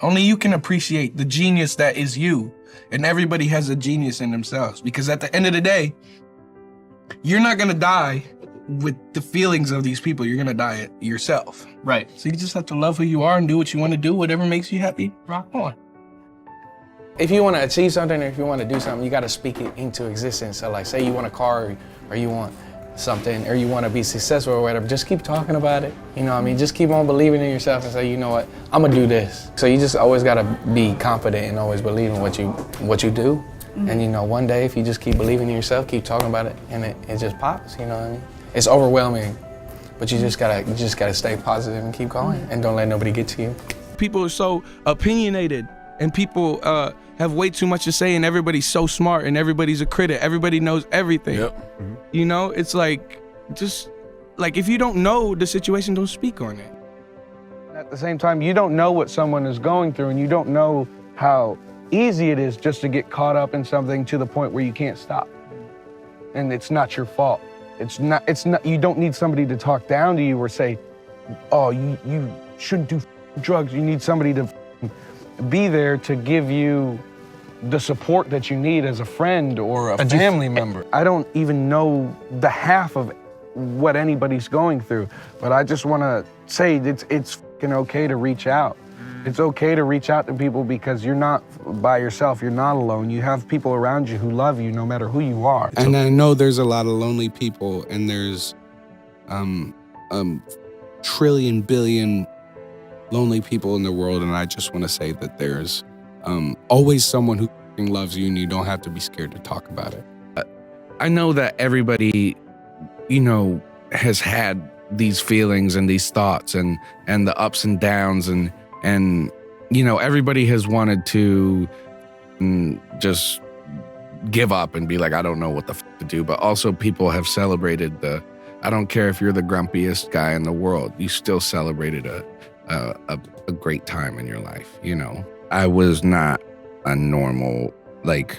Only you can appreciate the genius that is you. And everybody has a genius in themselves. Because at the end of the day, you're not gonna die with the feelings of these people. You're gonna die yourself. Right. So you just have to love who you are and do what you want to do. Whatever makes you happy, rock on. If you want to achieve something or if you want to do something, you got to speak it into existence. So like, say you want a car or you want something or you want to be successful or whatever, just keep talking about it. You know what I mean? Just keep on believing in yourself and say, you know what, I'm gonna do this. So you just always got to be confident and always believe in what you do. And you know, one day if you just keep believing in yourself, keep talking about it, and it just pops, you know what I mean? It's overwhelming, but you just gotta stay positive and keep going and don't let nobody get to you. People are so opinionated and people have way too much to say, and everybody's so smart and everybody's a critic. Everybody knows everything. Yep. Mm-hmm. You know, it's like, just like if you don't know the situation, don't speak on it. At the same time, you don't know what someone is going through and you don't know how easy it is just to get caught up in something to the point where you can't stop. And it's not your fault. It's not, you don't need somebody to talk down to you or say, oh, you shouldn't do drugs. You need somebody to be there to give you the support that you need as a friend or a family member. I don't even know the half of what anybody's going through, but I just want to say it's fucking okay to reach out. It's okay to reach out to people because you're not by yourself, you're not alone. You have people around you who love you no matter who you are. And I know there's a lot of lonely people, and there's trillion, billion lonely people in the world, and I just want to say that there's always someone who loves you, and you don't have to be scared to talk about it. I know that everybody, you know, has had these feelings and these thoughts and the ups and downs and you know, everybody has wanted to just give up and be like, I don't know what the f to do. But also people have celebrated I don't care if you're the grumpiest guy in the world, you still celebrated a great time in your life, you know. I was not a normal, like,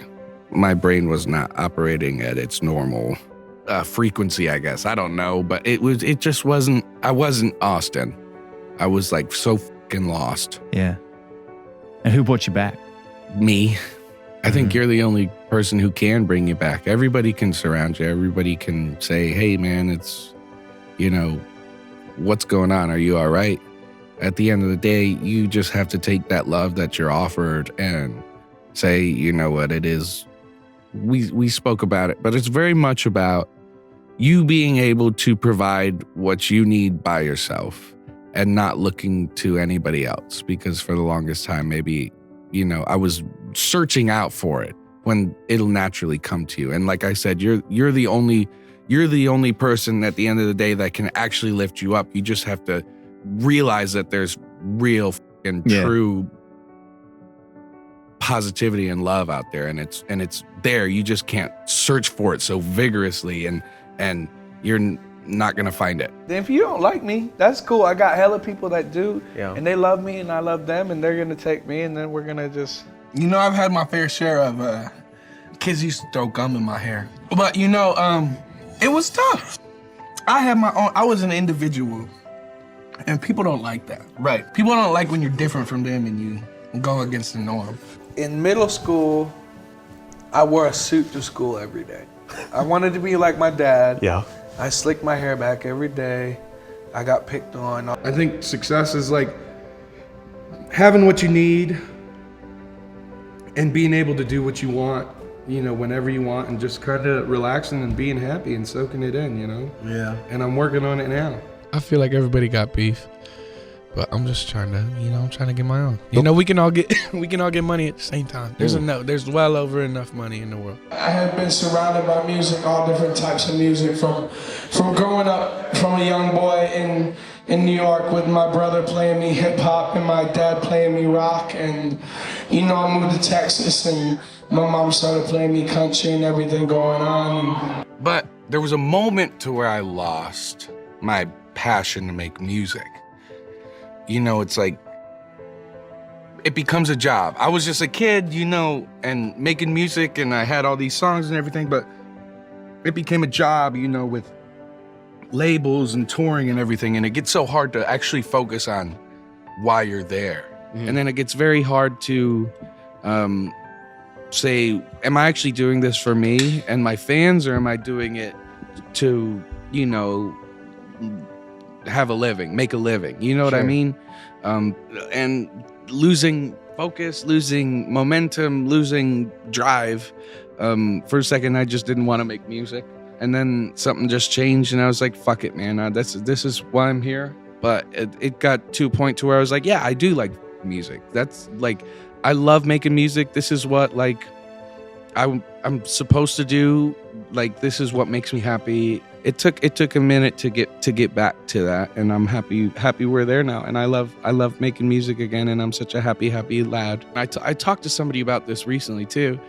my brain was not operating at its normal frequency, I guess. I don't know, but it just wasn't, I wasn't Austin. I was like so fucking lost. Yeah. And who brought you back? Me. I think you're the only person who can bring you back. Everybody can surround you. Everybody can say, hey man, it's, you know, what's going on? Are you all right? At the end of the day, you just have to take that love that you're offered and say, you know what, it is. We spoke about it, but it's very much about you being able to provide what you need by yourself and not looking to anybody else. Because for the longest time, maybe, you know, I was searching out for it when it'll naturally come to you. And like I said, you're the only person at the end of the day that can actually lift you up. You just have to realize that there's real and true positivity and love out there, and it's there. You just can't search for it so vigorously, and you're not gonna find it. If you don't like me, that's cool. I got hella people that do, and they love me and I love them, and they're gonna take me, and then we're gonna just... You know, I've had my fair share of kids used to throw gum in my hair. But you know, it was tough. I had my own, I was an individual, and people don't like that. Right. People don't like when you're different from them and you go against the norm. In middle school, I wore a suit to school every day. I wanted to be like my dad. Yeah. I slicked my hair back every day. I got picked on. I think success is like having what you need and being able to do what you want, you know, whenever you want, and just kind of relaxing and being happy and soaking it in, you know? Yeah. And I'm working on it now. I feel like everybody got beef, but I'm just trying to, you know, I'm trying to get my own. You know, we can all get money at the same time. There's well over enough money in the world. I have been surrounded by music, all different types of music, from growing up from a young boy in New York with my brother playing me hip hop and my dad playing me rock, and you know, I moved to Texas and my mom started playing me country and everything going on. But there was a moment to where I lost my passion to make music. You know, it's like, it becomes a job. I was just a kid, you know, and making music, and I had all these songs and everything, but it became a job, you know, with labels and touring and everything, and it gets so hard to actually focus on why you're there. And then it gets very hard to say, am I actually doing this for me and my fans, or am I doing it to, you know, have a living, make a living? You know what I mean? And losing focus, losing momentum, losing drive. For a second, I just didn't want to make music. And then something just changed, and I was like, fuck it, man. This is why I'm here. But it got to a point to where I was like, yeah, I do like music. That's like, I love making music. This is what like I'm supposed to do. Like, this is what makes me happy. It took a minute to get back to that, and I'm happy we're there now. And I love making music again, and I'm such a happy lad. I talked to somebody about this recently too.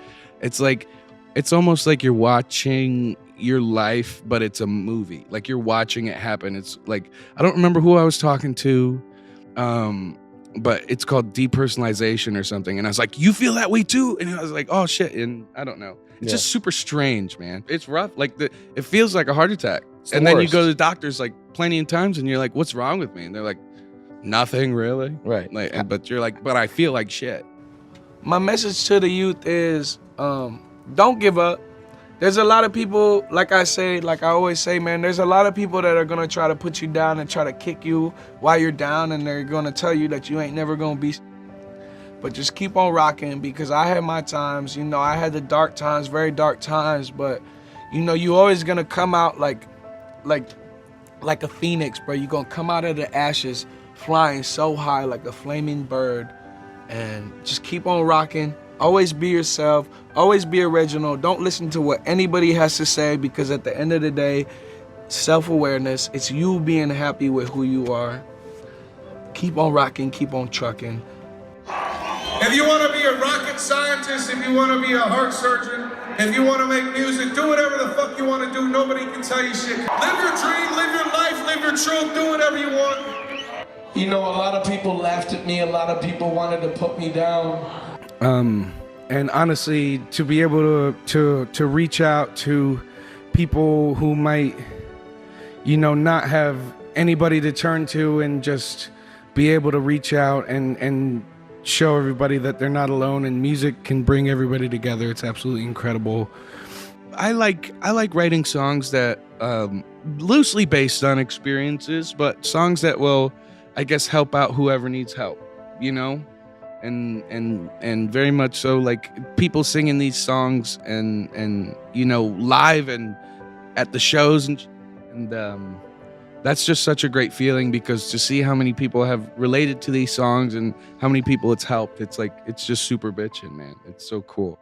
It's like, it's almost like you're watching your life, but it's a movie. Like, you're watching it happen. It's like, I don't remember who I was talking to, but it's called depersonalization or something. And I was like, you feel that way too? And I was like, oh shit. And I don't know. It's just super strange, man. It's rough. Like, it feels like a heart attack. And then you go to the doctors like plenty of times, and you're like, what's wrong with me? And they're like, nothing really. Right. Like, but you're like, but I feel like shit. My message to the youth is, don't give up. There's a lot of people, like I always say, man, there's a lot of people that are gonna try to put you down and try to kick you while you're down, and they're gonna tell you that you ain't never gonna be. But just keep on rocking, because I had my times, you know, I had the dark times, very dark times, but you know, you always gonna come out like a phoenix, bro. You're gonna come out of the ashes flying so high like a flaming bird, and just keep on rocking. Always be yourself, always be original. Don't listen to what anybody has to say, because at the end of the day, self-awareness, it's you being happy with who you are. Keep on rocking, keep on trucking. If you want to be a rocket scientist, if you want to be a heart surgeon, if you want to make music, do whatever the fuck you want to do. Nobody can tell you shit. Live your dream, live your life, live your truth, do whatever you want. You know, a lot of people laughed at me, a lot of people wanted to put me down. And honestly, to be able to reach out to people who might, you know, not have anybody to turn to, and just be able to reach out and show everybody that they're not alone, and music can bring everybody together. It's absolutely incredible. I like writing songs that loosely based on experiences, but songs that will, I guess, help out whoever needs help, you know? And very much so, like, people singing these songs and you know, live and at the shows, and that's just such a great feeling, because to see how many people have related to these songs and how many people it's helped, it's like, it's just super bitchin', man. It's so cool.